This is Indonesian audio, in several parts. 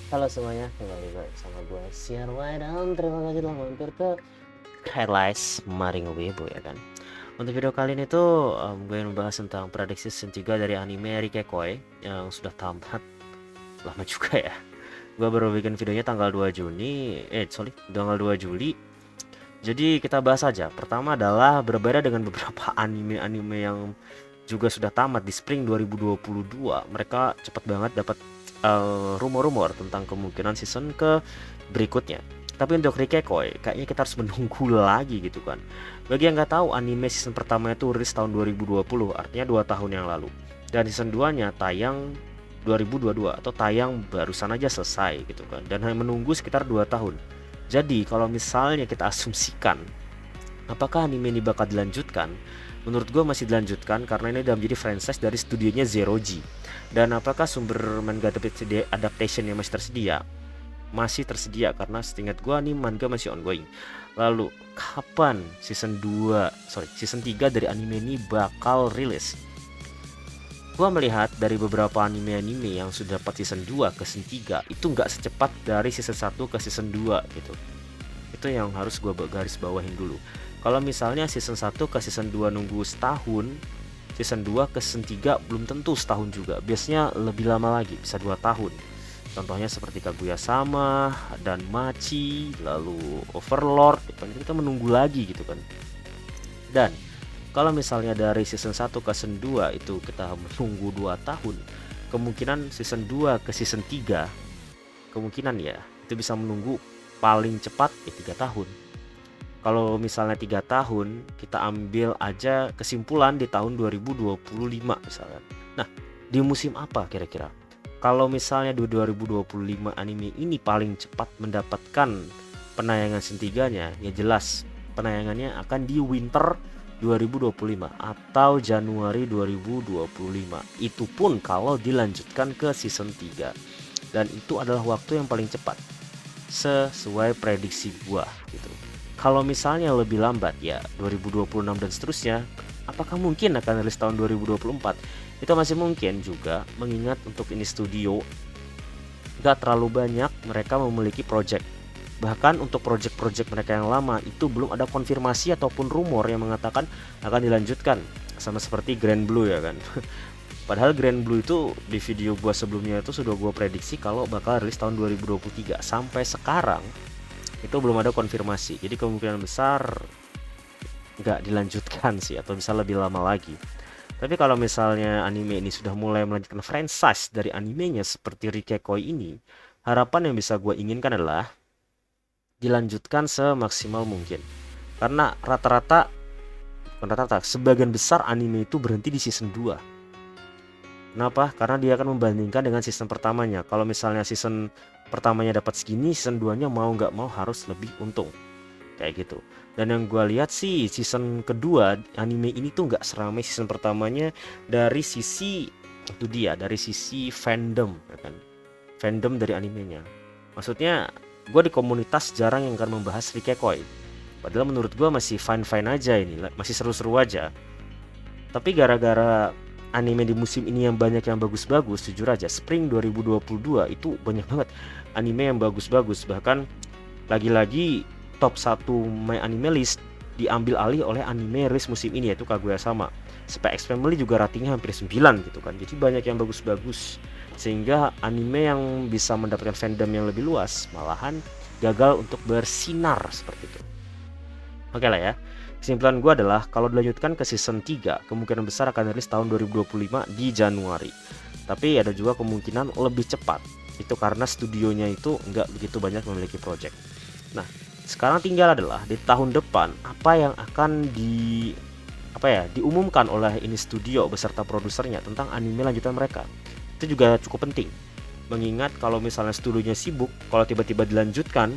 Halo semuanya, kembali balik sama gue Sierway dan terima kasih telah mampir ke Highlights Maring Weibo ya kan. Untuk video kali ini tuh gue ingin membahas tentang prediksi season 3 dari anime Rikekoi yang sudah tamat lama juga ya. Gue baru bikin videonya tanggal 2 Juni, tanggal 2 Juli. Jadi kita bahas aja. Pertama adalah berbeda dengan beberapa anime-anime yang juga sudah tamat di spring 2022. Mereka cepat banget dapat rumor-rumor tentang kemungkinan season ke berikutnya. Tapi untuk Rikekoi, kayaknya kita harus menunggu lagi gitu kan. Bagi yang nggak tahu, anime season pertamanya itu rilis tahun 2020, artinya 2 tahun yang lalu. Dan season 2-nya tayang 2022 atau tayang barusan aja selesai gitu kan. Dan hanya menunggu sekitar 2 tahun. Jadi kalau misalnya kita asumsikan apakah anime ini bakal dilanjutkan, menurut gue masih dilanjutkan karena ini udah menjadi franchise dari studionya Zero G. Dan apakah sumber manga adaptation yang masih tersedia? Masih tersedia karena setingkat gue nih manga masih ongoing. Lalu kapan season 3 dari anime ini bakal rilis? Gua melihat dari beberapa anime-anime yang sudah dapat season 2 ke season 3 itu nggak secepat dari season 1 ke season 2 gitu. Itu yang harus gue garis bawahin dulu. Kalau misalnya season 1 ke season 2 nunggu setahun, season 2 ke season 3 belum tentu setahun juga. Biasanya lebih lama lagi, bisa 2 tahun. Contohnya seperti Kaguya-sama dan Machi, lalu Overlord, kita menunggu lagi gitu kan. Dan kalau misalnya dari season 1 ke season 2 itu kita menunggu 2 tahun, kemungkinan season 2 ke season 3 kemungkinan ya itu bisa menunggu paling cepat ya 3 tahun. Kalau misalnya 3 tahun, kita ambil aja kesimpulan di tahun 2025 misalnya. Nah, di musim apa kira-kira? Kalau misalnya di 2025 anime ini paling cepat mendapatkan penayangan season 3-nya, ya jelas penayangannya akan di winter 2025 atau Januari 2025. Itu pun kalau dilanjutkan ke season 3. Dan itu adalah waktu yang paling cepat sesuai prediksi gua gitu. Kalau misalnya lebih lambat ya 2026 dan seterusnya, apakah mungkin akan rilis tahun 2024? Itu masih mungkin juga, mengingat untuk ini studio gak terlalu banyak mereka memiliki project. Bahkan untuk project-project mereka yang lama itu belum ada konfirmasi ataupun rumor yang mengatakan akan dilanjutkan. Sama seperti Grand Blue ya kan. Padahal Grand Blue itu di video gua sebelumnya itu sudah gua prediksi kalau bakal rilis tahun 2023. Sampai sekarang itu belum ada konfirmasi. Jadi kemungkinan besar nggak dilanjutkan sih, atau bisa lebih lama lagi. Tapi kalau misalnya anime ini sudah mulai melanjutkan franchise dari animenya seperti Rikekoi ini, harapan yang bisa gue inginkan adalah dilanjutkan semaksimal mungkin. Karena sebagian besar anime itu berhenti di season 2. Kenapa? Karena dia akan membandingkan dengan season pertamanya. Kalau misalnya season pertamanya dapat segini, season 2-nya mau nggak mau harus lebih untung. Kayak gitu. Dan yang gue lihat sih season kedua anime ini tuh nggak seramai season pertamanya dari sisi dari sisi fandom ya kan. Fandom dari animenya. Maksudnya gue di komunitas jarang yang akan membahas Rikekoi. Padahal menurut gue masih fine-fine aja ini, masih seru-seru aja. Tapi gara-gara anime di musim ini yang banyak yang bagus-bagus, jujur aja spring 2022 itu banyak banget anime yang bagus-bagus. Bahkan lagi-lagi top 1 My Anime List diambil alih oleh anime rilis musim ini, yaitu Kaguya-sama. Spy X Family juga ratingnya hampir 9 gitu kan. Jadi banyak yang bagus-bagus, sehingga anime yang bisa mendapatkan fandom yang lebih luas malahan gagal untuk bersinar seperti itu. Oke lah ya. Kesimpulan gue adalah kalau dilanjutkan ke season 3, kemungkinan besar akan rilis tahun 2025 di Januari. Tapi ada juga kemungkinan lebih cepat. Itu karena studionya itu nggak begitu banyak memiliki project. Nah, sekarang tinggal adalah di tahun depan apa yang akan diumumkan oleh ini studio beserta produsernya tentang anime lanjutan mereka. Itu juga cukup penting. Mengingat kalau misalnya studionya sibuk, kalau tiba-tiba dilanjutkan,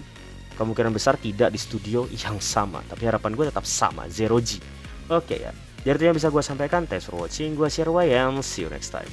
kemungkinan besar tidak di studio yang sama. Tapi harapan gue tetap sama, Zero G. Oke ya. Jadi itu yang bisa gue sampaikan. Thanks for watching. Gue Sherway and see you next time.